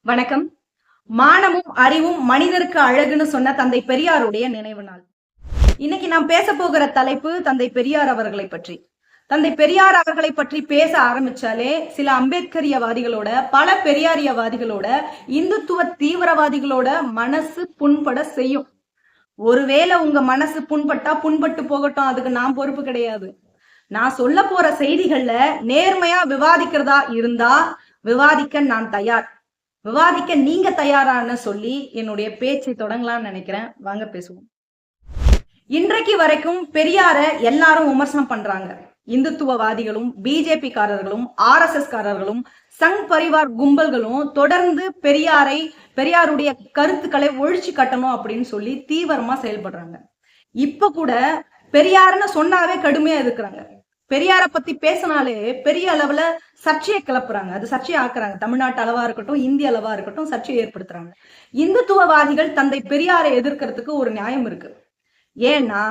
வணக்கம். மானமும் அறிவும் மனிதருக்கு அழகுன்னு சொன்ன தந்தை பெரியாருடைய நினைவு நாள். இன்னைக்கு நாம் பேச போகிற தலைப்பு தந்தை பெரியார் அவர்களை பற்றி. தந்தை பெரியார் அவர்களை பற்றி பேச ஆரம்பிச்சாலே சில அம்பேத்கரியவாதிகளோட, பல பெரியாரியவாதிகளோட, இந்துத்துவ தீவிரவாதிகளோட மனசு புண்பட செய்யும். ஒருவேளை உங்க மனசு புண்பட்டா புண்பட்டு போகட்டும், அதுக்கு நான் பொறுப்பு கிடையாது. நான் சொல்ல போற செய்திகள்ல நேர்மையா விவாதிக்கிறதா இருந்தா விவாதிக்க நான் தயார். விவாதிக்க நீங்க தயாரான்னு சொல்லி என்னுடைய பேச்சை தொடங்கலாம்னு நினைக்கிறேன். வாங்க பேசுவோம். இன்றைக்கு வரைக்கும் பெரியார எல்லாரும் விமர்சனம் பண்றாங்க. இந்துத்துவவாதிகளும், பிஜேபி காரர்களும், RSS காரர்களும், சங் பரிவார் கும்பல்களும் தொடர்ந்து பெரியாருடைய கருத்துக்களை ஒழிச்சு கட்டணும் அப்படின்னு சொல்லி தீவிரமா செயல்படுறாங்க. இப்ப கூட பெரியாருன்னு சொன்னாவே கடுமையா எதிர்க்கிறாங்க. பெரியார பத்தி பேசினாலே பெரிய அளவுல சர்ச்சையை கிளப்புறாங்க. அது சர்ச்சையை ஆக்குறாங்க. தமிழ்நாட்டு அளவா இருக்கட்டும், இந்திய அளவா இருக்கட்டும், சர்ச்சையை ஏற்படுத்துறாங்க. இந்துத்துவவாதிகள் தந்தை பெரியாரை எதிர்க்கிறதுக்கு ஒரு நியாயம் இருக்கு. ஏன்னா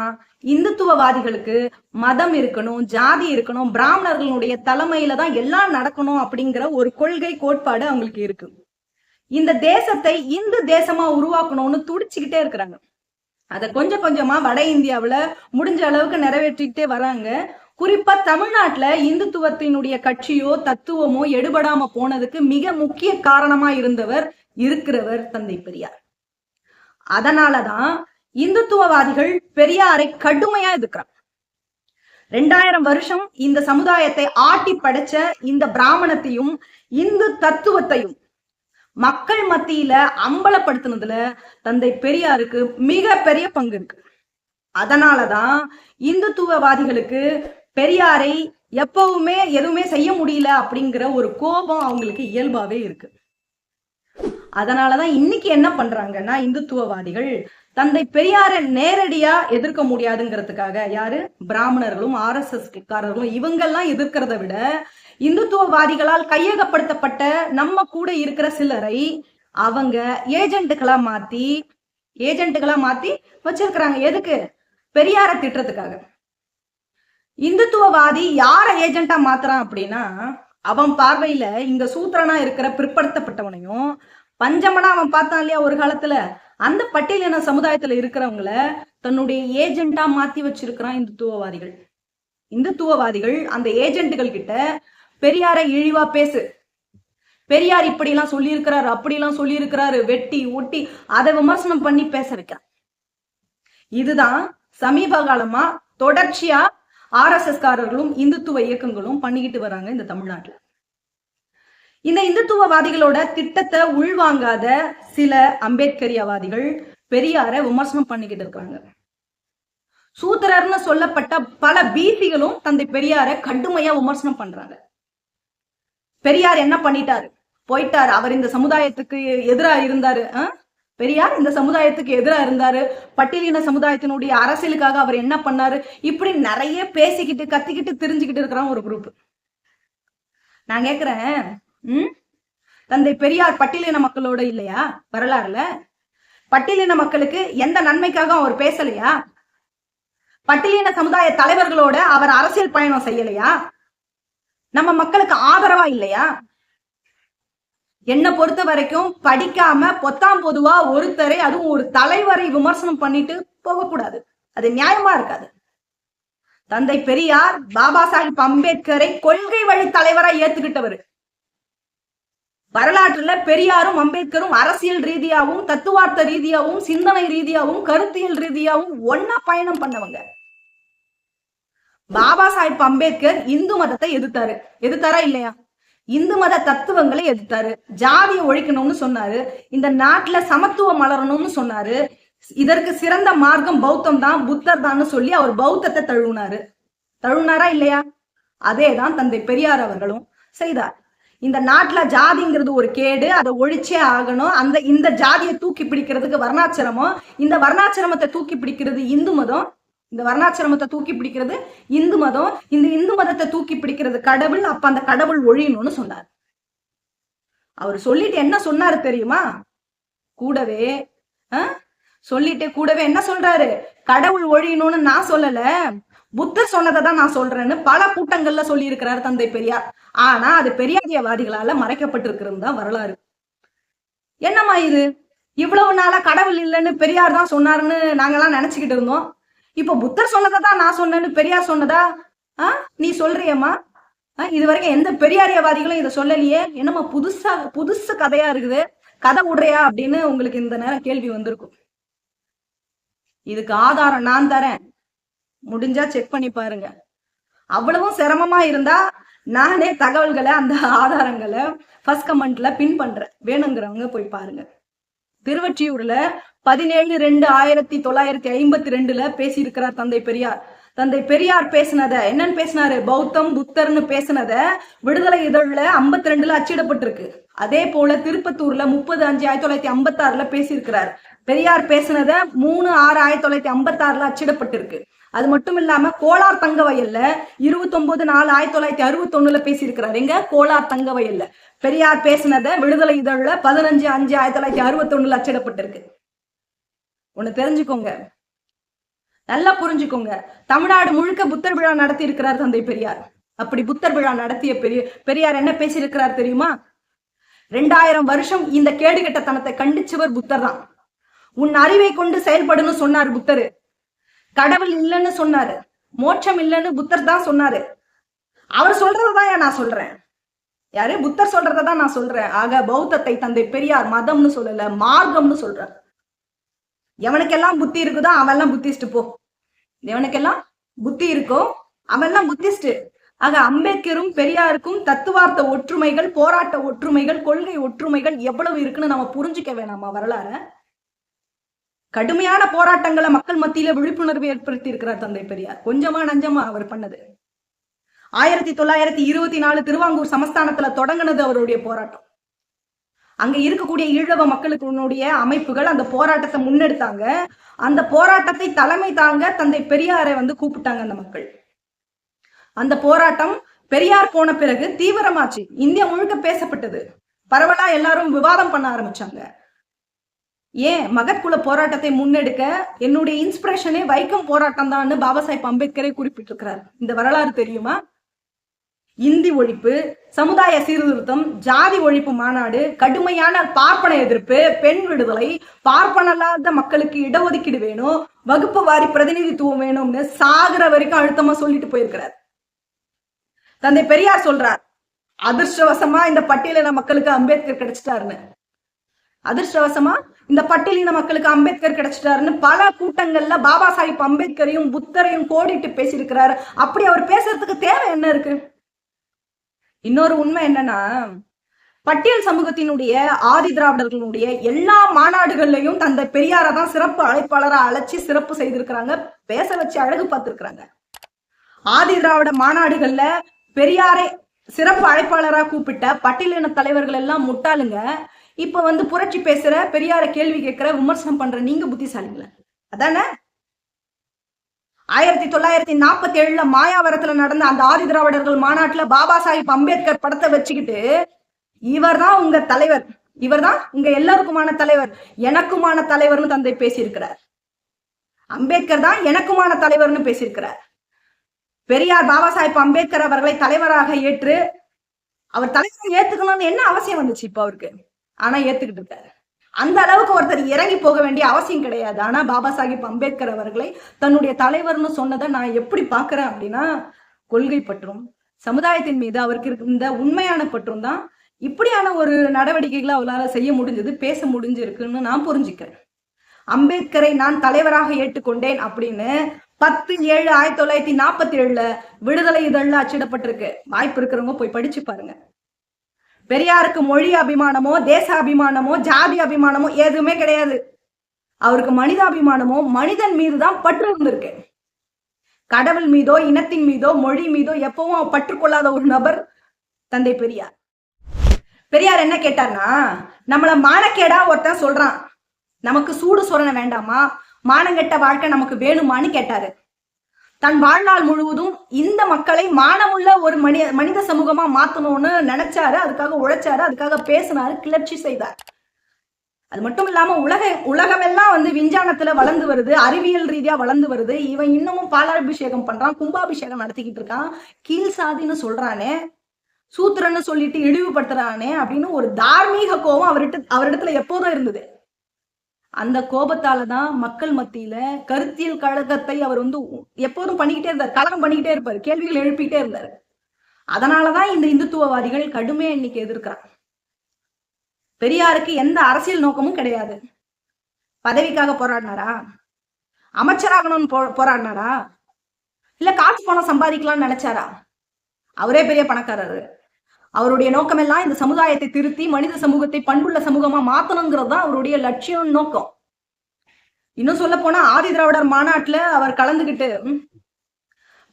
இந்துத்துவவாதிகளுக்கு மதம் இருக்கணும், ஜாதி இருக்கணும், பிராமணர்களுடைய தலைமையில தான் எல்லாம் நடக்கணும் அப்படிங்கிற ஒரு கொள்கை கோட்பாடு அவங்களுக்கு இருக்கு. இந்த தேசத்தை இந்து தேசமா உருவாக்கணும்னு துடிச்சுக்கிட்டே இருக்கிறாங்க. அதை கொஞ்சம் கொஞ்சமா வட இந்தியாவுல முடிஞ்ச அளவுக்கு நிறைவேற்றிக்கிட்டே வராங்க. குறிப்பா தமிழ்நாட்டுல இந்துத்துவத்தினுடைய கட்சியோ தத்துவமோ எடுபடாம போனதுக்கு மிக முக்கிய காரணமா இருக்கிறவர் தந்தை பெரியார். அதனாலதான் இந்துத்துவவாதிகள் பெரியாரை கடுமையா எதிர்க்கிறாங்க. 2000 வருஷம் இந்த சமுதாயத்தை ஆட்டி படைச்ச இந்த பிராமணத்தையும் இந்து தத்துவத்தையும் மக்கள் மத்தியில அம்பலப்படுத்தினதுல தந்தை பெரியாருக்கு மிக பெரிய பங்கு இருக்கு. அதனாலதான் இந்துத்துவவாதிகளுக்கு பெரியாரை எப்பவுமே எதுவுமே செய்ய முடியல அப்படிங்கிற ஒரு கோபம் அவங்களுக்கு இயல்பாவே இருக்கு. அதனாலதான் இன்னைக்கு என்ன பண்றாங்கன்னா, இந்துத்துவவாதிகள் தந்தை பெரியாரை நேரடியா எதிர்க்க முடியாதுங்கிறதுக்காக யாரு பிராமணர்களும் RSS காரர்களும் இவங்கெல்லாம் எதிர்க்கிறத விட இந்துத்துவவாதிகளால் கையகப்படுத்தப்பட்ட நம்ம கூட இருக்கிற சிலரை அவங்க ஏஜென்ட்டுகளா மாத்தி வச்சிருக்கிறாங்க. எதுக்கு? பெரியார திட்டுறதுக்காக. இந்துத்துவவாதி யார ஏஜென்ட்டா மாத்துறான் அப்படின்னா, அவன் பார்வையில இங்க சூத்திரனா இருக்கிற பிற்படுத்தப்பட்டவனையும் பஞ்சமனா அவன் பார்த்தான் இல்லையா ஒரு காலத்துல, அந்த பட்டியலின சமுதாயத்துல இருக்கிறவங்கள தன்னுடைய ஏஜென்ட்டா மாத்தி வச்சிருக்கிறான் இந்துத்துவவாதிகள் அந்த ஏஜென்ட்டுகள் கிட்ட பெரியாரை இழிவா பேசு, பெரியார் இப்படி எல்லாம் சொல்லியிருக்கிறாரு, அப்படி எல்லாம் சொல்லியிருக்கிறாரு, வெட்டி ஒட்டி அதை விமர்சனம் பண்ணி பேச வைக்கிறான். இதுதான் சமீப காலமா தொடர்ச்சியா RSS காரர்களும் இந்துத்துவ இயக்கங்களும் பண்ணிக்கிட்டு வராங்க இந்த தமிழ்நாட்டுல. இந்த இந்துத்துவவாதிகளோட திட்டத்தை உள்வாங்காத சில அம்பேத்கரியவாதிகள் பெரியார விமர்சனம் பண்ணிக்கிட்டு இருக்காங்க. சூத்திரர்னு சொல்லப்பட்ட பல பிசிகளும் தந்தை பெரியார கடுமையா விமர்சனம் பண்றாங்க. பெரியார் என்ன பண்ணிட்டாரு? போயிட்டாரு. அவர் இந்த சமுதாயத்துக்கு எதிராக இருந்தாரு. பெரியார் இந்த சமுதாயத்துக்கு எதிராக இருந்தாரு. பட்டியலின சமுதாயத்தினுடைய அரசியலுக்காக அவர் என்ன பண்ணாரு? இப்படி நிறைய பேசிக்கிட்டு கத்திக்கிட்டு திரிஞ்சுக்கிட்டு இருக்கிறான் ஒரு குரூப். நான் கேக்குறேன், தந்தை பெரியார் பட்டியலின மக்களோட இல்லையா வரலாறுல? பட்டியலின மக்களுக்கு எந்த நன்மைக்காக அவர் பேசலையா? பட்டியலின சமுதாய தலைவர்களோட அவர் அரசியல் பயணம் செய்யலையா? நம்ம மக்களுக்கு ஆதரவா இல்லையா? என்ன பொறுத்த வரைக்கும் படிக்காம பொத்தாம் பொதுவா ஒருத்தரை, அதுவும் ஒரு தலைவரை விமர்சனம் பண்ணிட்டு போகக்கூடாது. அது நியாயமா இருக்காது. தந்தை பெரியார் பாபா சாஹிப் அம்பேத்கரை கொள்கை வழி தலைவரா ஏத்துக்கிட்டவர். வரலாற்றுல பெரியாரும் அம்பேத்கரும் அரசியல் ரீதியாகவும், தத்துவார்த்த ரீதியாகவும், சிந்தனை ரீதியாகவும், கருத்தியல் ரீதியாகவும் ஒன்னா பயணம் பண்ணவங்க. பாபா சாஹிப் அம்பேத்கர் இந்து மதத்தை எதிர்த்தாரா இல்லையா? இந்து மத தத்துவங்களை எதிர்த்தாரு. ஜாதியை ஒழிக்கணும்னு சொன்னாரு. இந்த நாட்டுல சமத்துவம் மலரணும்னு சொன்னாரு. இதற்கு சிறந்த மார்க்கம் பௌத்தம் தான், புத்தர் தான் சொல்லி அவர் பௌத்தத்தை தழுவினாரா இல்லையா? அதேதான் தந்தை பெரியார் அவர்களும் செய்தார். இந்த நாட்டுல ஜாதிங்கிறது ஒரு கேடு, அதை ஒழிச்சே ஆகணும். இந்த ஜாதியை தூக்கி பிடிக்கிறதுக்கு வர்ணாசிரமம், இந்த வர்ணாசிரமத்தை தூக்கி பிடிக்கிறது இந்து மதம், இந்த வர்ணாசிரமத்தை தூக்கி பிடிக்கிறது இந்து மதம், இந்த இந்து மதத்தை தூக்கி பிடிக்கிறது கடவுள். அப்ப அந்த கடவுள் ஒழியணும்னு சொன்னார். அவர் சொல்லிட்டு என்ன சொன்னாரு தெரியுமா? கூடவே என்ன சொல்றாரு? கடவுள் ஒழியணும்னு நான் சொல்லல, புத்தர் சொன்னதை தான் நான் சொல்றேன்னு பல கூட்டங்கள்ல சொல்லி இருக்கிறார் தந்தை பெரியார். ஆனா அது பெரியாரியவாதிகளால மறைக்கப்பட்டிருக்கிறது தான் வரலாறு. என்னம்மா இது? இவ்வளவு நாளா கடவுள் இல்லைன்னு பெரியார் தான் சொன்னாருன்னு நாங்கெல்லாம் நினைச்சுக்கிட்டு இருந்தோம். இப்ப புத்தர் சொன்னதை தான் நான் சொன்னேன்னு பெரியார் சொன்னதா நீ சொல்றியம்மா? இது வரைக்கும் எந்த பெரியாரியவாதிகளும் இதை சொல்லலையே, என்னம்மா புதுசு கதையா இருக்குது, கதை விடுறியா அப்படின்னு உங்களுக்கு இந்த நேரம் கேள்வி வந்திருக்கும். இதுக்கு ஆதாரம் நான் தரேன், முடிஞ்சா செக் பண்ணி பாருங்க. அவ்வளவும் சிரமமா இருந்தா நானே தகவல்களை, அந்த ஆதாரங்களை ஃபர்ஸ்ட் கமெண்ட்ல பின் பண்றேன், வேணுங்கிறவங்க போய் பாருங்க. திருவொற்றியூர்ல 17/2/1952 பேசியிருக்கிறார் தந்தை பெரியார். தந்தை பெரியார் பேசினத என்னன்னு பேசினாரு? பௌத்தம் புத்தர்னு பேசினத விடுதலை இதழ்ல 52ல அச்சிடப்பட்டிருக்கு. அதே போல திருப்பத்தூர்ல 30/5/1956 பேசியிருக்கிறார். பெரியார் பேசினத 3/6/1956 அச்சிடப்பட்டிருக்கு. அது மட்டும் இல்லாம கோலார் தங்க வயல்ல 29/4/1961 பேசியிருக்கிறார். எங்க? கோலார் தங்க வயல்ல பெரியார் பேசினத விடுதலை இதழ்ல 15/5/1961 அச்சிடப்பட்டிருக்கு. ஒண்ணு தெரிஞ்சுக்கோங்க, நல்லா புரிஞ்சுக்கோங்க. தமிழ்நாடு முழுக்க புத்தர் விழா நடத்தி இருக்கிறார் தந்தை பெரியார். அப்படி புத்தர் விழா நடத்திய பெரியார் என்ன பேசியிருக்கிறார் தெரியுமா? 2000 வருஷம் இந்த கேடுகெட்டத்தனத்தை கண்டிச்சவர் புத்தர் தான். உன் அறிவை கொண்டு செயல்படுன்னு சொன்னார் புத்தர். கடவுள் இல்லைன்னு சொன்னாரு, மோட்சம் இல்லைன்னு புத்தர் தான் சொன்னாரு. அவர் சொல்றதுதான் நான் சொல்றேன். யாரு? புத்தர் சொல்றதான் நான் சொல்றேன். ஆக பௌத்தத்தை தந்தை பெரியார் மதம்னு சொல்லல, மார்க்கம்னு சொல்றார். எவனுக்கெல்லாம் புத்தி இருக்குதோ அவெல்லாம் புத்திஸ்ட் போ. எவனுக்கெல்லாம் புத்தி இருக்கோ அவெல்லாம் புத்திஸ்ட். ஆக அம்பேத்கரும் பெரியாருக்கும் தத்துவார்த்த ஒற்றுமைகள், போராட்ட ஒற்றுமைகள், கொள்கை ஒற்றுமைகள் எவ்வளவு இருக்குன்னு நம்ம புரிஞ்சுக்க வேணாமா? வரலாற கடுமையான போராட்டங்களை மக்கள் மத்தியில விழிப்புணர்வு ஏற்படுத்தி இருக்கிறார் தந்தை பெரியார். கொஞ்சமா நஞ்சமா அவர் பண்ணது. 1924 திருவாங்கூர் சமஸ்தானத்துல தொடங்கினது அவருடைய போராட்டம். அங்க இருக்கக்கூடிய ஈழவ மக்களுடைய அமைப்புகள் அந்த போராட்டத்தை முன்னெடுத்தாங்க. அந்த போராட்டத்தை தலைமை தாங்க தந்தை பெரியாரை கூப்பிட்டாங்க அந்த மக்கள். அந்த போராட்டம் பெரியார் போன பிறகு தீவிரமாச்சு, இந்தியா முழுக்க பேசப்பட்டது, பரவலா எல்லாரும் விவாதம் பண்ண ஆரம்பிச்சாங்க. ஏன் மகத்குல போராட்டத்தை முன்னெடுக்க என்னுடைய இன்ஸ்பிரேஷனே வைக்கம் போராட்டம் தான் பாபா சாஹிப் அம்பேத்கரை குறிப்பிட்டிருக்கிறார். இந்த வரலாறு தெரியுமா? இந்தி ஒழிப்பு, சமுதாய சீர்திருத்தம், ஜாதி ஒழிப்பு மாநாடு, கடுமையான பார்ப்பன எதிர்ப்பு, பெண் விடுதலை, பார்ப்பனல்லாத மக்களுக்கு இடஒதுக்கீடு வேணும், வகுப்பு வாரி பிரதிநிதித்துவம் வேணும்னு சாகுற வரைக்கும் அழுத்தமா சொல்லிட்டு போயிருக்கிறார். தந்தை பெரியார் சொல்றார், அதிர்ஷ்டவசமா இந்த பட்டியலின மக்களுக்கு அம்பேத்கர் கிடைச்சிட்டாருன்னு. அதிர்ஷ்டவசமா இந்த பட்டியலின மக்களுக்கு அம்பேத்கர் கிடைச்சிட்டாருன்னு பல கூட்டங்கள்ல பாபா சாஹிப் அம்பேத்கரையும் புத்தரையும் கோடிட்டு பேசியிருக்கிறாரு. அப்படி அவர் பேசுறதுக்கு தேவை என்ன இருக்கு? இன்னொரு உண்மை என்னன்னா, பட்டியல் சமூகத்தினுடைய ஆதி திராவிடர்களுடைய எல்லா மாநாடுகள்லையும் தந்தை பெரியாரை தான் சிறப்பு அழைப்பாளரா அழைச்சி சிறப்பு செய்திருக்கிறாங்க, பேச வச்சு அழகு பார்த்திருக்கிறாங்க. ஆதி திராவிட மாநாடுகள்ல பெரியாரை சிறப்பு அழைப்பாளரா கூப்பிட்ட பட்டியலின தலைவர்கள் எல்லாம் முட்டாளுங்க. இப்ப புரட்சி பேசுற, பெரியார கேள்வி கேட்கிற, விமர்சனம் பண்ற நீங்க புத்திசாலிங்கள அதானே? 1947 மாயாவரத்துல நடந்த அந்த ஆதி திராவிடர்கள் மாநாட்டுல பாபா சாஹிப் அம்பேத்கர் படத்தை வச்சுக்கிட்டு, இவர் தான் உங்க தலைவர், இவர் தான் உங்க எல்லாருக்குமான தலைவர், எனக்குமான தலைவர்னு தந்தை பேசியிருக்கிறார். அம்பேத்கர் தான் எனக்குமான தலைவர்னு பேசியிருக்கிறார். பெரியார் பாபா சாஹிப் அம்பேத்கர் அவர்களை தலைவராக ஏற்று அவர் தலைவரை ஏத்துக்கணும்னு என்ன அவசியம் வந்துச்சு இப்ப அவருக்கு? ஆனா ஏத்துக்கிட்டு இருக்காரு. அந்த அளவுக்கு ஒருத்தர் இறங்கி போக வேண்டிய அவசியம் கிடையாது. ஆனா பாபா சாஹிப் அம்பேத்கர் அவர்களை தன்னுடைய தலைவர்னு சொன்னதை நான் எப்படி பாக்குறேன் அப்படின்னா, கொள்கை பற்றும் சமுதாயத்தின் மீது அவருக்கு இருந்த உண்மையான பற்றும் தான் இப்படியான ஒரு நடவடிக்கைகளை அவரால் செய்ய முடிஞ்சது, பேச முடிஞ்சிருக்குன்னு நான் புரிஞ்சுக்கிறேன். அம்பேத்கரை நான் தலைவராக ஏற்றுக்கொண்டேன் அப்படின்னு 10/7/1947 விடுதலை இதழ்ல அச்சிடப்பட்டிருக்கு. வாய்ப்பு இருக்கிறவங்க போய் படிச்சு பாருங்க. பெரியாருக்கு மொழி அபிமானமோ, தேச அபிமானமோ, ஜாதி அபிமானமோ எதுவுமே கிடையாது. அவருக்கு மனிதாபிமானமோ, மனிதன் மீதுதான் பற்று இருந்திருக்கு. கடவுள் மீதோ, இனத்தின் மீதோ, மொழி மீதோ எப்பவும் பற்றுக்கொள்ளாத ஒரு நபர் தந்தை பெரியார். பெரியார் என்ன கேட்டார்னா, நம்மள மானக்கேடா ஒருத்தன் சொல்றான், நமக்கு சூடு சொரண வேண்டாமா, மானங்கெட்ட வாழ்க்கை நமக்கு வேணுமான்னு கேட்டாரு. தன் வாழ்நாள் முழுவதும் இந்த மக்களை மானமுள்ள ஒரு மனித சமூகமா மாத்தணும்னு நினைச்சாரு, அதுக்காக உழைச்சாரு, அதுக்காக பேசினாரு, கிளர்ச்சி செய்தார். அது மட்டும் இல்லாம உலகமெல்லாம் விஞ்ஞானத்துல வளர்ந்து வருது, அறிவியல் ரீதியா வளர்ந்து வருது. இவன் இன்னமும் பாலாபிஷேகம் பண்றான், கும்பாபிஷேகம் நடத்திக்கிட்டு இருக்கான், கீழ் சாதின்னு சொல்றானே. சூத்திரன்னு சொல்லிட்டு இழிவுபடுத்துறானே அப்படின்னு ஒரு தார்மீக கோபம் அவரிடத்துல எப்போதும் இருந்தது. அந்த கோபத்தாலதான் மக்கள் மத்தியில கருத்தியல் கழகத்தை அவர் எப்போதும் பண்ணிக்கிட்டே இருந்தார், கலகம் பண்ணிக்கிட்டே இருப்பாரு, கேள்விகள் எழுப்பிக்கிட்டே இருந்தாரு. அதனாலதான் இந்த இந்துத்துவவாதிகள் கடுமையா இன்னைக்கு எதிர்க்கிறாங்க. பெரியாருக்கு எந்த அரசியல் நோக்கமும் கிடையாது. பதவிக்காக போராடினாரா? அமைச்சராகணும்னு போராடினாரா? இல்ல காசு பணம் சம்பாதிக்கலாம்னு நினைச்சாரா? அவரே பெரிய பணக்காரரு. அவருடைய நோக்கம் எல்லாம் இந்த சமுதாயத்தை திருத்தி மனித சமூகத்தை பண்புள்ள சமூகமா மாத்தணுங்கிறது தான் அவருடைய லட்சியம், நோக்கம். இன்னும் சொல்ல போனா ஆதி திராவிடர் மாநாட்டுல அவர் கலந்துகிட்டு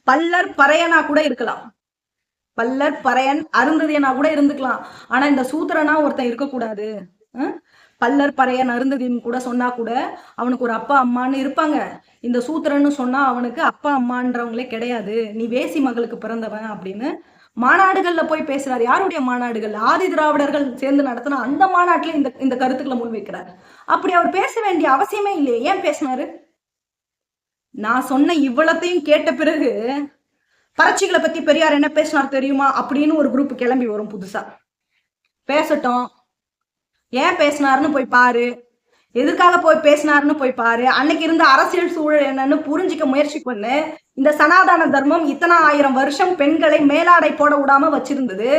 பல்லர் பறையனா கூட இருக்கலாம், பல்லர் பறையன் அருந்ததியனா கூட இருந்துக்கலாம். ஆனா இந்த சூத்திரனா ஒருத்தன் இருக்கக்கூடாது. பல்லர் பறையன் அருந்ததின்னு கூட சொன்னா கூட அவனுக்கு ஒரு அப்பா அம்மான்னு இருப்பாங்க. இந்த சூத்திரன்னு சொன்னா அவனுக்கு அப்பா அம்மான்றவங்களே கிடையாது, நீ வேசி மகளுக்கு பிறந்தவன் அப்படின்னு மாநாடுகள்ல போய் பேசுறாரு. யாருடைய மாநாடுகள்? ஆதி திராவிடர்கள் சேர்ந்து நடத்தினா அந்த மாநாட்டுல இந்த கருத்துக்களை முன்வைக்கிறாரு. அப்படி அவர் பேச வேண்டிய அவசியமே இல்லையே, ஏன் பேசினாரு? நான் சொன்ன இவ்வளத்தையும் கேட்ட பிறகு பரட்சிகளை பத்தி பெரியார் என்ன பேசினார் தெரியுமா அப்படின்னு ஒரு குரூப் கிளம்பி வரும் புதுசா. பேசட்டும், ஏன் பேசினாருன்னு போய் பாரு, எதுக்காக போய் பேசினாருன்னு போய் பாரு. அன்னைக்கு இருந்த அரசியல் சூழல் என்னன்னு புரிஞ்சிக்க முயற்சி பண்ணு. இந்த சனாதன தர்மம் இத்தனை 1000 வருஷம் பெண்களை மேலாடை போட விடாம வச்சிருந்தது.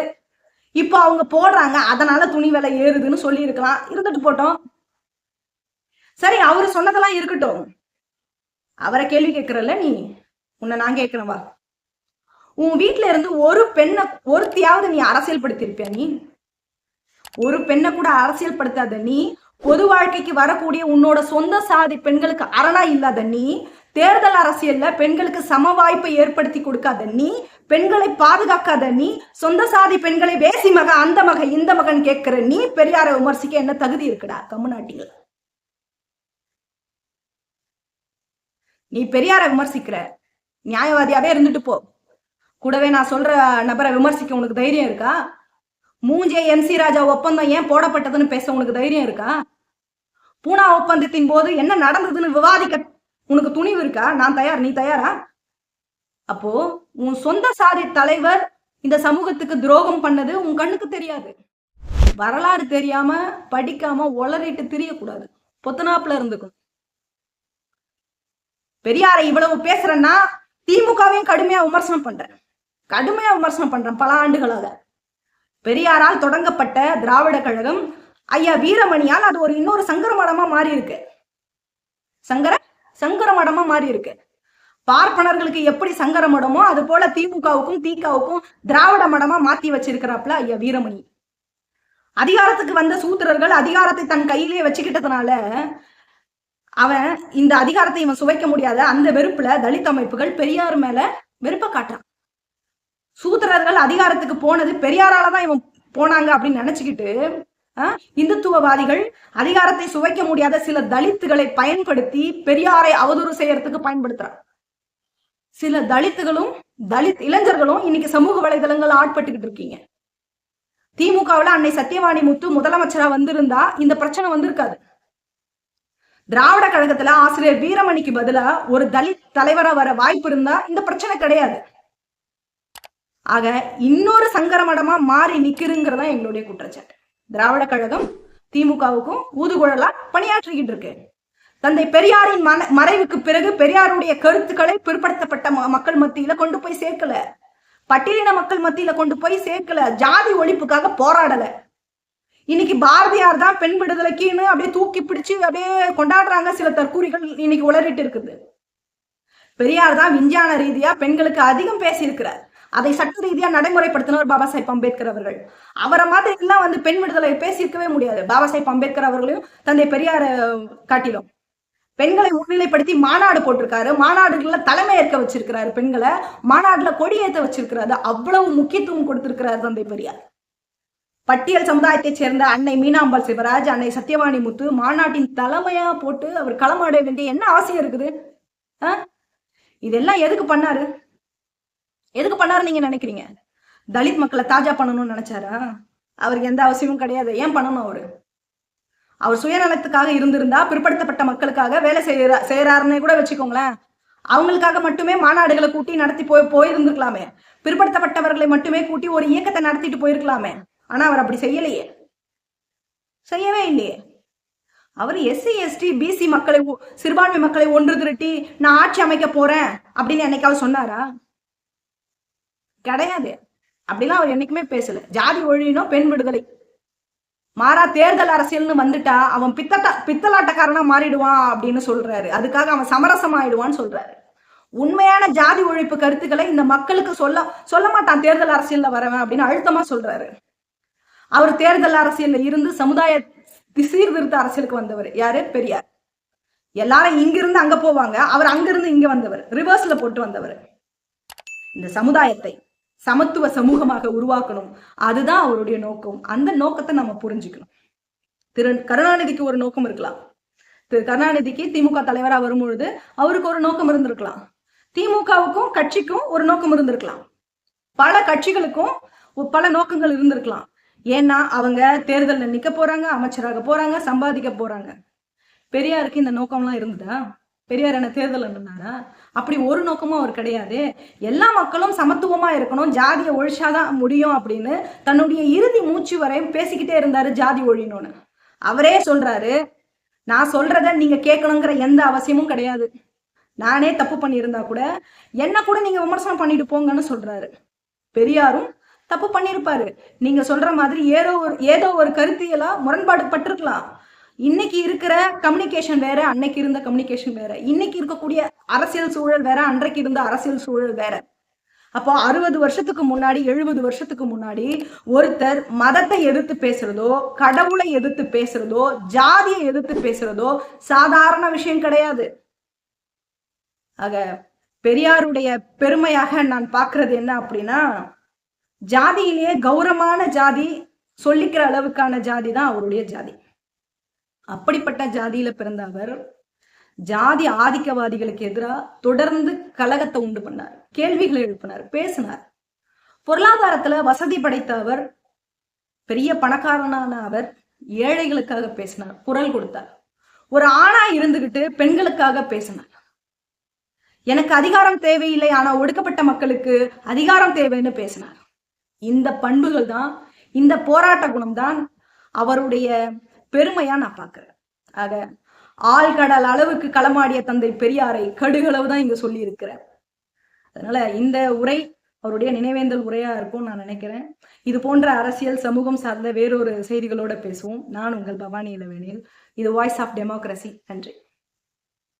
இப்போ அவங்க போடுறாங்க, அதனால துணி விலை ஏறுதுன்னு சொல்லி இருக்கலாம், இருந்துட்டு போட்டோம். சரி, அவரு சொன்னதெல்லாம் இருக்கட்டும், அவரை கேள்வி கேட்கறல்ல நீ, உன்னை நான் கேட்கிறவா? உன் வீட்டுல இருந்து ஒரு பெண்ணை ஒருத்தியாவது நீ அரசியல் படுத்திருப்பியா? நீ ஒரு பெண்ணை கூட அரசியல் படுத்தாத நீ, பொது வாழ்க்கைக்கு வரக்கூடிய உன்னோட சொந்த சாதி பெண்களுக்கு அரணா இல்லாத நீ, தேர்தல் அரசியல்ல பெண்களுக்கு சம வாய்ப்பை ஏற்படுத்தி கொடுக்காத நீ, பெண்களை பாதுகாக்காத நீ, சொந்த சாதி பெண்களை வேசி மக அந்த மக இந்த மகன் கேட்கிற நீ பெரியாரை விமர்சிக்க என்ன தகுதி இருக்குடா? கம்முநாட்டிகள், நீ பெரியாரை விமர்சிக்கிற நியாயவாதியாவே இருந்துட்டு போ. கூடவே நான் சொல்ற நபரை விமர்சிக்க உனக்கு தைரியம் இருக்கா? மூஞ்சே MC ராஜா ஒப்பந்தம் ஏன் போடப்பட்டதுன்னு பேச உனக்கு தைரியம் இருக்கா? பூனா ஒப்பந்தத்தின் போது என்ன நடந்ததுன்னு விவாதிக்க உனக்கு துணிவு இருக்கா? நான் தயார், நீ தயாரா? அப்போ உன் சொந்த சாதி தலைவர் இந்த சமூகத்துக்கு துரோகம் பண்ணது உன் கண்ணுக்கு தெரியாது. வரலாறு தெரியாம படிக்காம ஒளறிட்டு திரியக்கூடாது, பொத்தனாப்புல இருந்துக்கும். பெரியாரை இவ்வளவு பேசுறேன்னா திமுகவையும் கடுமையா விமர்சனம் பண்றேன் பல ஆண்டுகளாக. பெரியாரால் தொடங்கப்பட்ட திராவிட கழகம் ஐயா வீரமணியால் அது இன்னொரு சங்கர மடமா மாறி இருக்கு. சங்கர மடமா மாறி இருக்கு. பார்ப்பனர்களுக்கு எப்படி சங்கர மடமோ அது போல திமுகவுக்கும் திகாவுக்கும் திராவிட மடமா மாத்தி வச்சிருக்கிறாப்ல ஐயா வீரமணி. அதிகாரத்துக்கு வந்த சூத்திரர்கள் அதிகாரத்தை தன் கையிலேயே வச்சுக்கிட்டதுனால அவன் இந்த அதிகாரத்தை இவன் சுவைக்க முடியாத அந்த வெறுப்புல தலித் அமைப்புகள் பெரியார் மேல வெறுப்ப காட்டுறான். சூத்திரர்கள் அதிகாரத்துக்கு போனது பெரியாராலதான் இவன் போனாங்க அப்படின்னு நினைச்சுக்கிட்டு இந்துத்துவவாதிகள் அதிகாரத்தை சுவைக்க முடியாத சில தலித்துகளை பயன்படுத்தி பெரியாரை அவதூறு செய்யறதுக்கு பயன்படுத்துறான். சில தலித் இளைஞர்களும் இன்னைக்கு சமூக வலைதளங்கள் ஆட்பட்டுக்கிட்டு இருக்கீங்க. திமுகவுல அன்னை சத்தியவாணி முத்து முதலமைச்சரா வந்திருந்தா இந்த பிரச்சனை வந்திருக்காது. திராவிட கழகத்துல ஆசிரியர் வீரமணிக்கு பதிலா ஒரு தலித் தலைவரா வர வாய்ப்பு இருந்தா இந்த பிரச்சனை கிடையாது. ஆக இன்னொரு சங்கரமடமா மாறி நிக்கிறதுங்கிறதா எங்களுடைய குற்றச்சாட்டு. திராவிட கழகம் திமுகவுக்கும் ஊதுகுழலா பணியாற்றிக்கிட்டு இருக்கு. தந்தை பெரியாரின் மறைவுக்கு பிறகு பெரியாருடைய கருத்துக்களை பிற்படுத்தப்பட்ட மக்கள் மத்தியில கொண்டு போய் சேர்க்கல, பட்டியலின மக்கள் மத்தியில கொண்டு போய் சேர்க்கல, ஜாதி ஒழிப்புக்காக போராடல. இன்னைக்கு பாரதியார் தான் பெண் விடுதலைக்குன்னு அப்படியே தூக்கி பிடிச்சு அப்படியே கொண்டாடுறாங்க சில தற்கூரிகள் இன்னைக்கு உளறிட்டு இருக்குது. பெரியார் தான் விஞ்ஞான ரீதியா பெண்களுக்கு அதிகம் பேசியிருக்கிறார். அதை சட்ட ரீதியா நடைமுறைப்படுத்தினவர் பாபா சாஹேப் அம்பேத்கர் அவர்கள். அவரை மாதிரி எல்லாம் பெண் விடுதலை பேசியிருக்கவே முடியாது. பாபா சாஹேப் அம்பேத்கர் அவர்களையும் தந்தை பெரியார காட்டிலும் பெண்களை முன்னிலைப்படுத்தி மாநாடு போட்டிருக்காரு. மாநாடுகள்ல தலைமை ஏற்க வச்சிருக்கிறாரு, பெண்களை மாநாடுல கொடியேற்ற வச்சிருக்கிறாரு. அவ்வளவு முக்கியத்துவம் கொடுத்திருக்கிறார் தந்தை பெரியார். பட்டியல் சமுதாயத்தை சேர்ந்த அன்னை மீனாம்பாள் சிவராஜ், அன்னை சத்தியவாணி முத்து மாநாட்டின் தலைமையா போட்டு அவர் களமாட வேண்டிய என்ன அவசியம் இருக்குது? இதெல்லாம் எதுக்கு பண்ணாரு நீங்க நினைக்கிறீங்க? தலித் மக்களை தாஜா பண்ணணும்னு நினைச்சாரா? அவருக்கு எந்த அவசியமும் கிடையாது. ஏன் பண்ணணும்? அவர் சுயநலத்துக்காக இருந்திருந்தா பிற்படுத்தப்பட்ட மக்களுக்காக வேலை செய்யறாருன்னே கூட வச்சுக்கோங்களேன். அவங்களுக்காக மட்டுமே மாநாடுகளை கூட்டி நடத்தி போயிருந்துருக்கலாமே. பிற்படுத்தப்பட்டவர்களை மட்டுமே கூட்டி ஒரு இயக்கத்தை நடத்திட்டு போயிருக்கலாமே. ஆனா அவர் அப்படி செய்யலையே, செய்யவே இல்லையே. அவர் எஸ்சி எஸ்டி பிசி மக்களை, சிறுபான்மை மக்களை ஒன்று திரட்டி நான் ஆட்சி அமைக்க போறேன் அப்படின்னு என்னைக்காவது சொன்னாரா? கிடையாது. அப்படிலாம் அவர் என்னைக்குமே பேசல. ஜாதி ஒழியணும், பெண் விடுதலை. மாறா தேர்தல் அரசியல்னு வந்துட்டா அவன் பித்தலாட்டக்காரனா மாறிடுவான் அப்படின்னு சொல்றாரு. அதுக்காக அவன் சமரசம் ஆயிடுவான்னு சொல்றாரு. உண்மையான ஜாதி ஒழிப்பு கருத்துக்களை இந்த மக்களுக்கு சொல்ல மாட்டான் தேர்தல் அரசியல்ல வரவன் அப்படின்னு அழுத்தமா சொல்றாரு. அவர் தேர்தல் அரசியல்ல இருந்து சமுதாய சீர்திருத்த அரசியலுக்கு வந்தவர். யாரு? பெரியார். எல்லாரும் இங்கிருந்து அங்க போவாங்க, அவர் அங்கிருந்து இங்க வந்தவர், ரிவர்ஸ்ல போட்டு வந்தவர். இந்த சமுதாயத்தை சமத்துவ சமூகமாக உருவாக்கணும், அதுதான் அவருடைய நோக்கம். அந்த நோக்கத்தை நம்ம புரிஞ்சுக்கணும். திரு கருணாநிதிக்கு ஒரு நோக்கம் இருக்கலாம். திரு கருணாநிதிக்கு திமுக தலைவரா வரும்பொழுது அவருக்கு ஒரு நோக்கம் இருந்திருக்கலாம். திமுகவுக்கும் கட்சிக்கும் ஒரு நோக்கம் இருந்திருக்கலாம். பல கட்சிகளுக்கும் பல நோக்கங்கள் இருந்திருக்கலாம். ஏன்னா அவங்க தேர்தலில் நிக்க போறாங்க, அமைச்சராக போறாங்க, சம்பாதிக்க போறாங்க. பெரியாருக்கு இந்த நோக்கம்லாம் இருந்ததா? பெரியார் என்ன தேர்தல் நின்னாரா? அப்படி ஒரு நோக்கமும் அவர் கிடையாது. எல்லா மக்களும் சமத்துவமா இருக்கணும், ஜாதியை ஒழிச்சாதான் முடியும் அப்படின்னு தன்னுடைய இறுதி மூச்சு வரையும் பேசிக்கிட்டே இருந்தாரு ஜாதி ஒழியணும்னு. அவரே சொல்றாரு, நான் சொல்றத நீங்க கேட்கணுங்கிற எந்த அவசியமும் கிடையாது. நானே தப்பு பண்ணியிருந்தா கூட என்ன கூட நீங்க விமர்சனம் பண்ணிட்டு போங்கன்னு சொல்றாரு. பெரியாரும் தப்பு பண்ணிருப்பாரு. நீங்க சொல்ற மாதிரி ஏதோ ஒரு கருத்தியலா முரண்பாடு பட்டிருக்கலாம். இன்னைக்கு இருக்கிற கம்யூனிகேஷன் வேற, அன்னைக்கு இருந்த கம்யூனிகேஷன் வேற. இன்னைக்கு இருக்கக்கூடிய அரசியல் சூழல் வேற, அன்றைக்கு இருந்த அரசியல் சூழல் வேற. அப்போ 60 வருஷத்துக்கு முன்னாடி, 70 வருஷத்துக்கு முன்னாடி ஒருத்தர் மதத்தை எதிர்த்து பேசுறதோ, கடவுளை எதிர்த்து பேசுறதோ, ஜாதியை எதிர்த்து பேசுறதோ சாதாரண விஷயம் கிடையாது. ஆக பெரியாருடைய பெருமையாக நான் பார்க்கறது என்ன அப்படின்னா, ஜாதியிலேயே கௌரவமான ஜாதி சொல்லிக்கிற அளவுக்கான ஜாதி தான் அவருடைய ஜாதி. அப்படிப்பட்ட ஜாதியில பிறந்த அவர் ஜாதி ஆதிக்கவாதிகளுக்கு எதிராக தொடர்ந்து கலகத்தை உண்டு பண்ணார், கேள்விகளை எழுப்பினார், பேசினார். பொருளாதாரத்துல வசதி படைத்த அவர், பெரிய பணக்காரனான அவர் ஏழைகளுக்காக பேசினார், குரல் கொடுத்தார். ஒரு ஆணா இருந்துகிட்டு பெண்களுக்காக பேசினார். எனக்கு அதிகாரம் தேவையில்லை, ஆனா ஒடுக்கப்பட்ட மக்களுக்கு அதிகாரம் தேவைன்னு பேசினார். இந்த பண்புகள் தான், இந்த போராட்ட குணம் தான் அவருடைய பெருமையா நான் பார்க்கிறேன். ஆக ஆழ்கடல் அளவுக்கு களமாடிய தந்தை பெரியாரை கடுகளவு தான் இங்க சொல்லி இருக்கிறேன். அதனால இந்த உரை அவருடைய நினைவேந்தல் உரையா இருக்கும் நான் நினைக்கிறேன். இது போன்ற அரசியல் சமூகம் சார்ந்த வேறொரு செய்திகளோட பேசுவோம். நான் உங்கள் பவானி இளவேனில். இது வாய்ஸ் ஆஃப் டெமோக்ரஸி. நன்றி.